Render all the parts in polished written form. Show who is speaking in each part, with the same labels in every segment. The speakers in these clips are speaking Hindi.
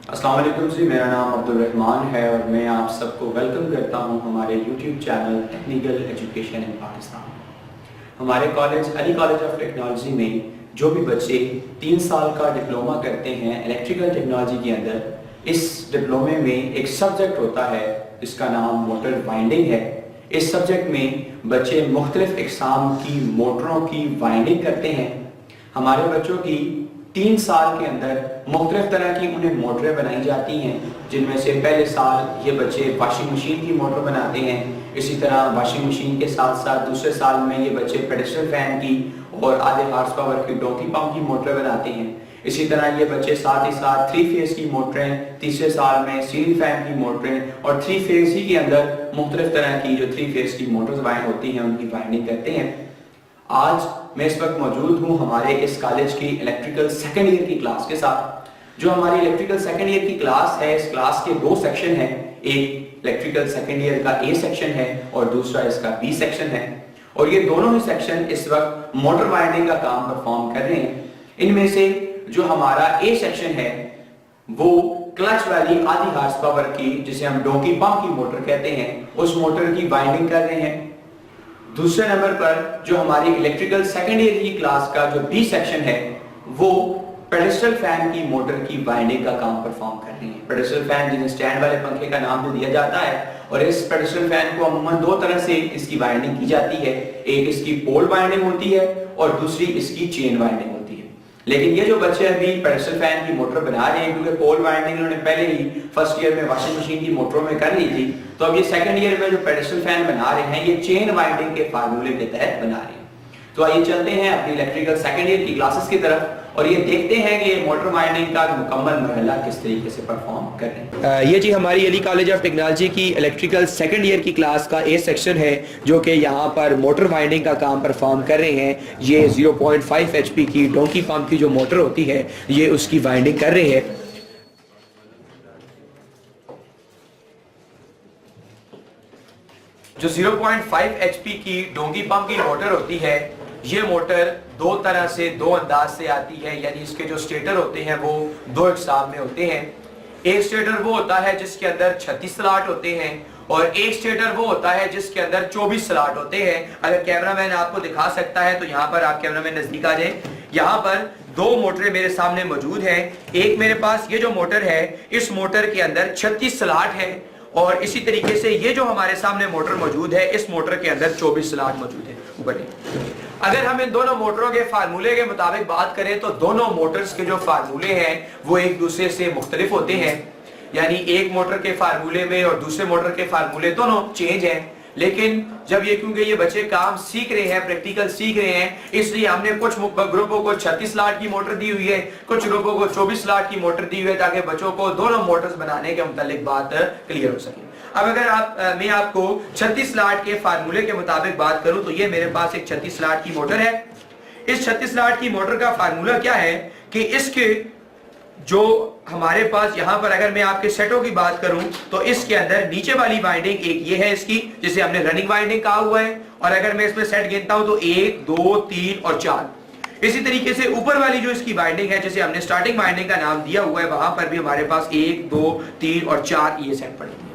Speaker 1: अस्सलाम वालेकुम जी, मेरा नाम अब्दुल रहमान है और मैं आप सबको वेलकम करता हूं हमारे YouTube channel technical education in Pakistan. हमारे college Ali college of technology में जो भी बच्चे 3 साल का डिप्लोमा करते हैं इलेक्ट्रिकल टेक्नोलॉजी के अंदर, इस डिप्लोमे में एक सब्जेक्ट होता है जिसका नाम मोटर वाइंडिंग है। इस सब्जेक्ट में बच्चे मुख्तलिफ इकसाम की मोटरों की वाइंडिंग करते हैं। हमारे बच्चों की 3 साल के अंदर मुख्तलिफ तरह की उन्हें मोटरें बनाई जाती हैं, जिनमें से पहले साल ये बच्चे वाशिंग मशीन की मोटर बनाते हैं। इसी तरह वाशिंग मशीन के साथ साथ दूसरे साल में ये बच्चे पेडिस्टल फैन की और आधे हार्स पावर की डोंकी पंप की मोटरें बनाते हैं। इसी तरह ये बच्चे साथ ही साथ 3 फेज की मोटरें, तीसरे साल में सीलिंग फैन की मोटरें और 3 फेज ही के अंदर मुख्तलिफ तरह की जो 3 फेज की मोटर्स वाइंड होती हैं उनकी वाइंडिंग करते हैं। आज मैं इस वक्त मौजूद हूं हमारे इस कॉलेज की इलेक्ट्रिकल सेकेंड ईयर की क्लास के साथ। जो हमारी इलेक्ट्रिकल सेकेंड ईयर की क्लास है, इस क्लास के 2 सेक्शन हैं। एक इलेक्ट्रिकल सेकेंड ईयर का ए सेक्शन है और दूसरा इसका बी सेक्शन है, और ये दोनों ही सेक्शन इस वक्त मोटर वाइंडिंग का काम परफॉर्म कर रहे हैं। इनमें से जो हमारा ए सेक्शन है वो क्लच वाली आधी हार्स पावर की, जिसे हम डोंकी पंप की मोटर कहते हैं, उस मोटर की वाइंडिंग कर रहे हैं। दूसरे नंबर पर जो हमारी इलेक्ट्रिकल सेकेंड ईयर की क्लास का जो बी सेक्शन है वो पेडिस्टल फैन की मोटर की वाइंडिंग का काम परफॉर्म कर रही है। पेडिस्टल फैन जिन्हें स्टैंड वाले पंखे का नाम भी दिया जाता है, और इस पेडिस्टल फैन को अमूमन 2 तरह से इसकी वाइंडिंग की जाती है। एक इसकी पोल वाइंडिंग होती है और दूसरी इसकी चेन वाइंडिंग होती है। लेकिन ये जो बच्चे अभी पेडिस्टल फैन की मोटर बना रहे हैं, क्योंकि पोल वाइंडिंग उन्होंने पहले ही फर्स्ट ईयर में वॉशिंग मशीन की मोटरों में कर ली थी, तो अब ये सेकंड ईयर में जो पेडिस्टल फैन बना रहे हैं ये चेन वाइंडिंग के फार्मूले के तहत बना रहे हैं। तो आइए चलते हैं अपनी इलेक्ट्रिकल सेकंड ईयर की क्लासेस की तरफ और ये देखते हैं कि मोटर वाइंडिंग का मुकम्मल मरहला किस तरीके से परफॉर्म कर रहे हैं।
Speaker 2: ये जी हमारी अली कॉलेज ऑफ टेक्नोलॉजी की इलेक्ट्रिकल सेकंड ईयर की क्लास का ए सेक्शन है, जो कि यहाँ पर मोटर वाइंडिंग का काम परफॉर्म कर रहे हैं। ये 0.5 HP की डोंकी पंप की जो मोटर होती है ये उसकी वाइंडिंग कर रहे हैं। जो 0.5 HP की डोंगी पंप की मोटर होती है, ये मोटर 2 तरह से 2 अंदाज से आती है। यानी इसके जो स्टेटर होते हैं वो 2 इकसाम में होते हैं। एक स्टेटर वो होता है जिसके अंदर 36 स्लॉट होते हैं, और एक स्टेटर वो होता है जिसके अंदर 24 स्लॉट होते हैं। अगर कैमरामैन आपको दिखा सकता है तो यहाँ पर आप कैमरामैन नजदीक आ जाए। यहाँ पर 2 मोटरें मेरे सामने मौजूद हैं। एक मेरे पास ये जो मोटर है, इस मोटर के अंदर 36 स्लॉट है, और इसी तरीके से ये जो हमारे सामने मोटर मौजूद है, इस मोटर के अंदर 24 स्लॉट मौजूद है। ऊपर अगर हम इन दोनों मोटरों के फार्मूले के मुताबिक बात करें तो दोनों मोटर्स के जो फार्मूले हैं वो एक दूसरे से मुख्तलिफ होते हैं। यानी एक मोटर के फार्मूले में और दूसरे मोटर के फार्मूले दोनों चेंज हैं। लेकिन जब ये, क्योंकि ये बच्चे काम सीख रहे हैं, प्रैक्टिकल सीख रहे हैं, इसलिए हमने कुछ ग्रुपों को 36 स्लॉट की मोटर दी हुई है, कुछ ग्रुपों को 24 स्लॉट की मोटर दी हुई है, ताकि बच्चों को दोनों मोटर्स बनाने के मुतालिक बात क्लियर हो सके। अब अगर मैं आपको 36 स्लॉट के फार्मूले के मुताबिक बात करूं तो ये मेरे पास एक 36 स्लॉट की मोटर है। इस 36 स्लॉट की मोटर का फार्मूला क्या है कि इसके जो हमारे पास यहाँ पर, अगर मैं आपके सेटों की बात करूं तो इसके अंदर नीचे वाली वाइंडिंग एक ये है इसकी, जिसे हमने रनिंग वाइंडिंग कहा हुआ है, और अगर मैं इसमें सेट गिनता हूं तो 1 2 3 और 4। इसी तरीके से ऊपर वाली जो इसकी वाइंडिंग है, जिसे हमने स्टार्टिंग वाइंडिंग का नाम दिया हुआ है, वहां पर भी हमारे पास 1 2 3 और 4 ये सेट पड़ेंगे।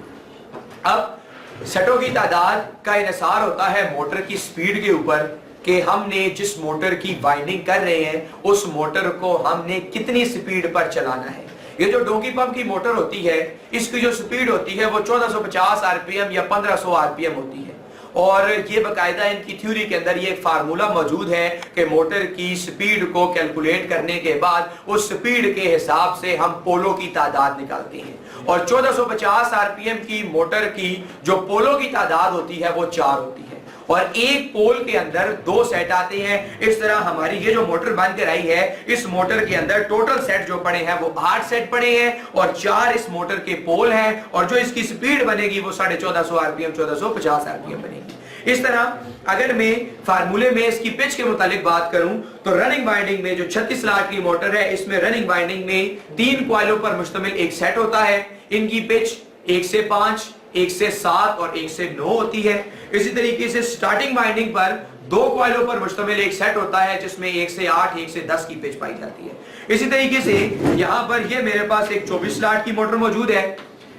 Speaker 2: अब सेटों की तादाद का इन्हिसार होता है मोटर की स्पीड के ऊपर, कि हमने जिस मोटर की वाइंडिंग कर रहे हैं उस मोटर को हमने कितनी स्पीड पर चलाना है। ये जो डोंकी पंप की मोटर होती है, इसकी जो स्पीड होती है वो 1450 RPM या 1500 RPM होती है, और ये बाकायदा इनकी थ्योरी के अंदर ये फार्मूला मौजूद है कि मोटर की स्पीड को कैलकुलेट करने के बाद उस स्पीड के हिसाब से हम पोलों की तादाद निकालते हैं, और 1450 RPM की मोटर की जो पोलों की तादाद होती है वो 4 होती है, और एक पोल के अंदर 2 सेट आते हैं। इस तरह हमारी ये जो मोटर बन कर आई है, इस मोटर के अंदर टोटल सेट जो पड़े हैं वो 8 सेट पड़े हैं, और 4 इस मोटर के पोल हैं, और जो इसकी स्पीड बनेगी वो 1450 RPM 1450 RPM बनेगी। इस तरह अगर मैं फार्मूले में इसकी पिच के मुतालिक बात करूं तो रनिंग वाइंडिंग में जो 36 स्लॉट की मोटर है, इसमें रनिंग वाइंडिंग में 3 कॉइलों पर मुश्तमिल एक सेट होता है। इनकी पिच 1 से 5, 1 से 7 और 1 से 9 होती है। इसी तरीके से स्टार्टिंग वाइंडिंग पर 2 कॉइलों पर मुश्तमिल एक सेट होता है जिसमें 1 से 8, 1 से 10 की पिच पाई जाती है। इसी तरीके से यहां पर ये मेरे पास एक 24 स्लॉट की मोटर मौजूद है।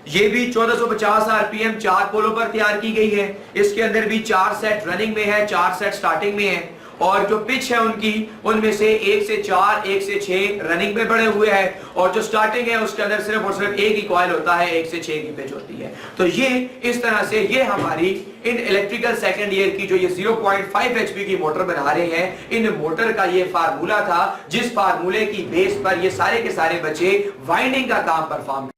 Speaker 2: ये भी 1450 आरपीएम 4 पोलों पर तैयार की गई है। इसके अंदर भी 4 सेट रनिंग में है, 4 सेट स्टार्टिंग में है और जो पिच है उनकी, उनमें से 1 से 4, 1 से 6 रनिंग में पड़े हुए हैं और जो स्टार्टिंग है उसके अंदर सिर्फ और सिर्फ एक ही कॉइल होता है, 1 से 6 की पिच होती है। तो ये इस तरह से ये हमारी इन इलेक्ट्रिकल सेकंड ईयर की जो ये 0.5 एचपी की मोटर बना रहे हैं, इन मोटर का ये फार्मूला था जिस फार्मूले की बेस पर ये सारे के सारे बच्चे वाइंडिंग का काम परफॉर्म।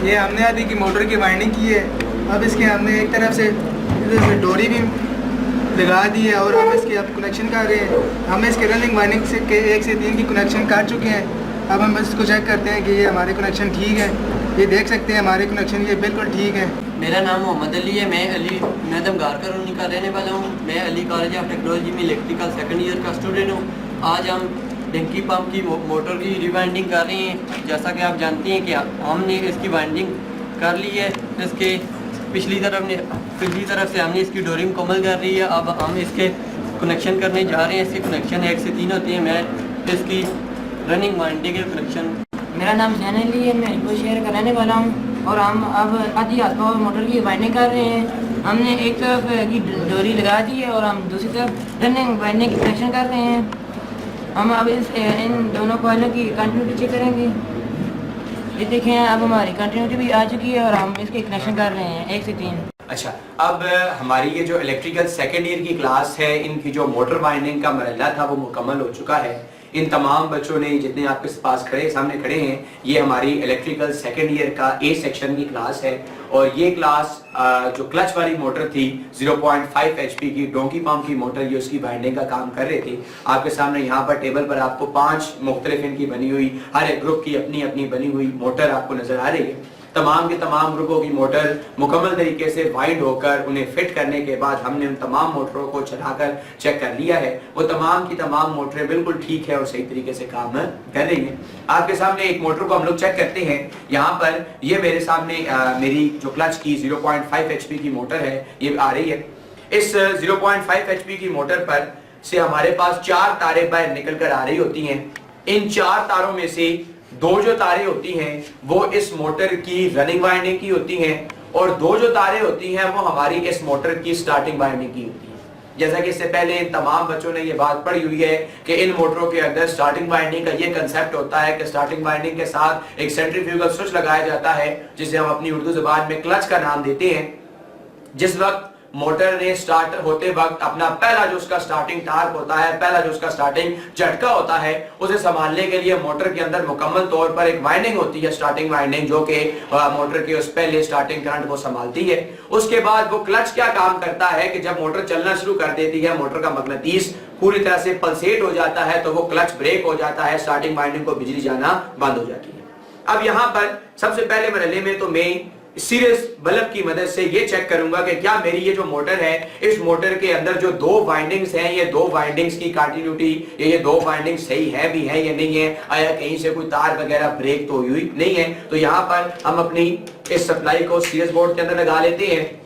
Speaker 3: ये हमने अभी की मोटर की वाइंडिंग की है। अब इसके हमने एक तरफ से इधर से डोरी भी लगा दी है और हम इसके अब कनेक्शन कर रहे हैं। हम इसके रनिंग वाइंडिंग से के 1 से 3 की कनेक्शन कर चुके हैं। अब हम इसको चेक करते हैं कि ये हमारे कनेक्शन ठीक है। ये देख सकते हैं हमारे कनेक्शन ये बिल्कुल ठीक है।
Speaker 4: मेरा नाम मोहम्मद अली है। मैं दमगार कॉलोनी का रहने वाला हूँ। मैं अली कॉलेज ऑफ टेक्नोलॉजी में इलेक्ट्रिकल सेकंड ईयर का स्टूडेंट हूँ। आज हम डंकी पंप की मोटर की रिवाइंडिंग कर रहे हैं। जैसा कि आप जानते हैं कि हमने इसकी वाइंडिंग कर ली है। इसके पिछली तरफ से हमने इसकी डोरी मुकम्मल कर ली है। अब हम इसके कनेक्शन करने जा रहे हैं। इसके कनेक्शन 1 से 3 होते हैं। मैं इसकी रनिंग वाइंडिंग के कनेक्शन।
Speaker 5: मेरा नाम जैन अली है। मैं हरिपुर शहर का रहने वाला हूँ और हम अब आधी हाथ पावर मोटर की वाइंडिंग कर रहे हैं। हमने एक तरफ की डोरी लगा दी है और हम दूसरी तरफ रनिंग वाइंडिंग की कनेक्शन कर रहे हैं। हम अब इन दोनों कॉइलों की कंटिन्यूटी चेक करेंगे। ये देखें, अब हमारी कंटिन्यूटी भी आ चुकी है और हम इसके कनेक्शन कर रहे हैं 1 से 3।
Speaker 2: अच्छा, अब हमारी ये जो इलेक्ट्रिकल सेकेंड ईयर की क्लास है, इनकी जो मोटर वाइंडिंग का मरहला था वो मुकम्मल हो चुका है। इन तमाम बच्चों ने, जितने आपके पास सामने खड़े हैं, ये हमारी इलेक्ट्रिकल सेकेंड ईयर का ए सेक्शन की क्लास है और ये क्लास जो क्लच वाली मोटर थी 0.5 एचपी की डोंकी पंप की मोटर, ये उसकी वाइंडिंग का काम कर रही थी। आपके सामने यहाँ पर टेबल पर आपको 5 मुख्तलिफ इनकी बनी हुई, हर एक ग्रुप की अपनी अपनी बनी हुई मोटर आपको नजर आ रही है। तमाम के तमाम ग्रुपों की मोटर मुकम्मल तरीके से वाइंड होकर उन्हें फिट करने के बाद हमने उन तमाम मोटरों को चलाकर चेक कर लिया है। वो तमाम की तमाम मोटरें बिल्कुल ठीक है और सही तरीके से काम कर रही हैं। आपके सामने एक मोटर को हम लोग चेक करते हैं। यहाँ पर ये मेरे सामने मेरी जो क्लच की 0.5 एचपी की मोटर है ये आ रही है। इस 0.5 एचपी की मोटर पर से हमारे पास 4 तारें बाहर निकल कर आ रही होती हैं। इन 4 तारों में से 2 जो तारें होती हैं वो इस मोटर की रनिंग वाइंडिंग की होती हैं और 2 जो तारें होती हैं वो हमारी इस मोटर की स्टार्टिंग वाइंडिंग की होती है। जैसा कि इससे पहले इन तमाम बच्चों ने ये बात पढ़ी हुई है कि इन मोटरों के अंदर स्टार्टिंग वाइंडिंग का ये कंसेप्ट होता है कि स्टार्टिंग वाइंडिंग के साथ एक सेंट्रीफ्यूगल स्विच लगाया जाता है जिसे हम अपनी उर्दू जुबान में क्लच का नाम देते हैं। जिस वक्त मोटर ने स्टार्ट होते वक्त अपना पहला जो उसका स्टार्टिंग टार्क होता है, पहला जो उसका स्टार्टिंग झटका होता है, उसे संभालने के लिए मोटर के अंदर मुकम्मल तौर पर एक वाइंडिंग होती है, स्टार्टिंग वाइंडिंग, जो कि मोटर के उस पहले स्टार्टिंग करंट को संभालती है। उसके बाद वो क्लच क्या काम करता है कि जब मोटर चलना शुरू कर देती है, मोटर का मगनतीस पूरी तरह से पल्सेट हो जाता है तो वो क्लच ब्रेक हो जाता है, स्टार्टिंग वाइंडिंग को बिजली जाना बंद हो जाती है। अब यहाँ पर सबसे पहले मरहले में तो मैं सीरीज बल्ब की मदद से ये चेक करूंगा कि क्या मेरी ये जो मोटर है, इस मोटर के अंदर जो 2 वाइंडिंग्स हैं, ये 2 वाइंडिंग्स की कंटिन्यूटी, ये 2 वाइंडिंग्स सही है भी है या नहीं है, आया कहीं से कोई तार वगैरह ब्रेक तो हुई नहीं है। तो यहाँ पर हम अपनी इस सप्लाई को सीरीज बोर्ड के अंदर लगा लेते हैं।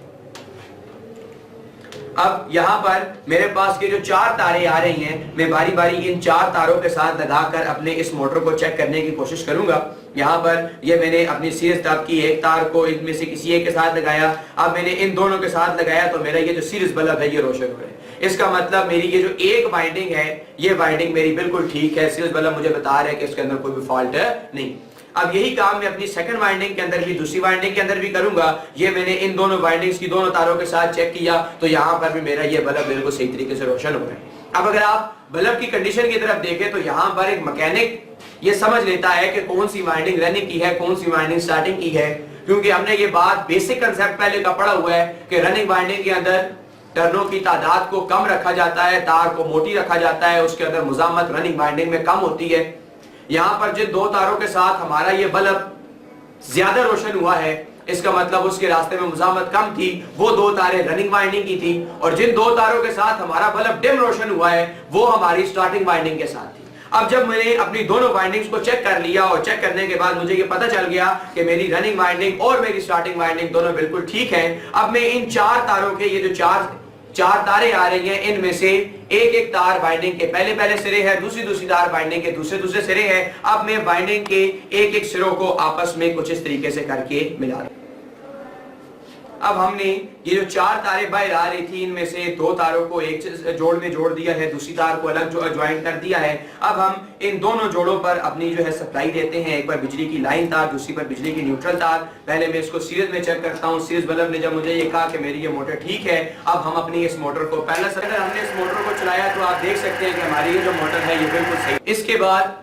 Speaker 2: अब यहाँ पर मेरे पास के जो 4 तारें आ रही हैं, मैं बारी बारी इन 4 तारों के साथ लगाकर अपने इस मोटर को चेक करने की कोशिश करूंगा। यहाँ पर ये मैंने अपनी सीरीज तार की एक तार को इनमें से किसी एक के साथ लगाया। अब मैंने इन दोनों के साथ लगाया तो मेरा ये जो सीरीज बल्ब है ये रोशन हो रहा है। इसका मतलब मेरी ये जो एक वाइंडिंग है, ये वाइंडिंग मेरी बिल्कुल ठीक है। सीरीज बल्ब मुझे बता रहा है कि इसके अंदर कोई भी फॉल्ट नहीं। अब यही काम मैं अपनी सेकंड वाइंडिंग के अंदर भी, दूसरी वाइंडिंग के अंदर भी करूंगा। ये मैंने इन दोनों वाइंडिंग्स की दोनों तारों के साथ चेक किया तो यहाँ पर भी मेरा ये बल्ब बिल्कुल सही तरीके से रोशन हो रहा है। अब अगर आप बल्ब की कंडीशन की तरफ देखें तो यहाँ पर एक मैकेनिक ये समझ लेता है कि कौन सी वाइंडिंग रनिंग की है, कौन सी वाइंडिंग स्टार्टिंग की है, क्योंकि हमने ये बात बेसिक कंसेप्ट पहले का पढ़ा हुआ है कि रनिंग वाइंडिंग के अंदर टर्नों की तादाद को कम रखा जाता है, तार को मोटी रखा जाता है, उसके अंदर मुजामत रनिंग वाइंडिंग में कम होती है। यहाँ पर जिन 2 तारों के साथ हमारा ये बल्ब ज्यादा रोशन हुआ है, इसका मतलब उसके रास्ते में मुजामत कम थी, वो 2 तारें रनिंग वाइंडिंग की थी, और जिन 2 तारों के साथ हमारा बल्ब डिम रोशन हुआ है वो हमारी स्टार्टिंग वाइंडिंग के साथ थी। अब जब मैंने अपनी दोनों वाइंडिंग्स को चेक कर लिया और चेक करने के बाद मुझे ये पता चल गया कि मेरी रनिंग वाइंडिंग और मेरी स्टार्टिंग वाइंडिंग दोनों बिल्कुल ठीक है। अब मैं इन 4 तारों के, ये जो चार तारे आ रही हैं, इनमें से एक तार वाइंडिंग के पहले सिरे है, दूसरी तार वाइंडिंग के दूसरे सिरे है। अब मैं वाइंडिंग के एक सिरों को आपस में कुछ इस तरीके से करके मिला दूं। अब हमने ये जो 4 तारे बाहर आ रही थी, इनमें से 2 तारों को एक जोड़ में जोड़ दिया है, दूसरी तार को अलग ज्वाइन कर दिया है। अब हम इन दोनों जोड़ों पर अपनी जो है सप्लाई देते हैं, एक पर बिजली की लाइन तार, दूसरी पर बिजली की न्यूट्रल तार। पहले मैं इसको सीरीज में चेक करता हूँ। सीरीज बल्ब ने जब मुझे ये कहा कि मेरी ये मोटर ठीक है, अब हम अपनी इस मोटर को अगर हमने इस मोटर को चलाया तो आप देख सकते हैं कि हमारी ये जो मोटर है ये बिल्कुल सही। इसके बाद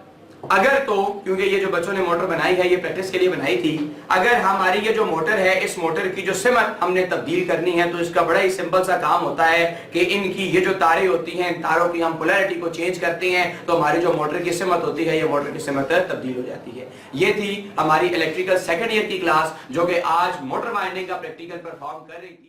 Speaker 2: अगर तो, क्योंकि ये जो बच्चों ने मोटर बनाई है ये प्रैक्टिस के लिए बनाई थी, अगर हमारी ये जो मोटर है, इस मोटर की जो सिमत हमने तब्दील करनी है, तो इसका बड़ा ही सिंपल सा काम होता है कि इनकी ये जो तारें होती हैं, तारों की हम पोलैरिटी को चेंज करते हैं, तो हमारी जो मोटर की सिमत होती है, ये मोटर की सिमत तब्दील हो जाती है। ये थी हमारी इलेक्ट्रिकल सेकंड ईयर की क्लास, जो कि आज मोटर वाइंडिंग का प्रैक्टिकल परफॉर्म कर रही थी।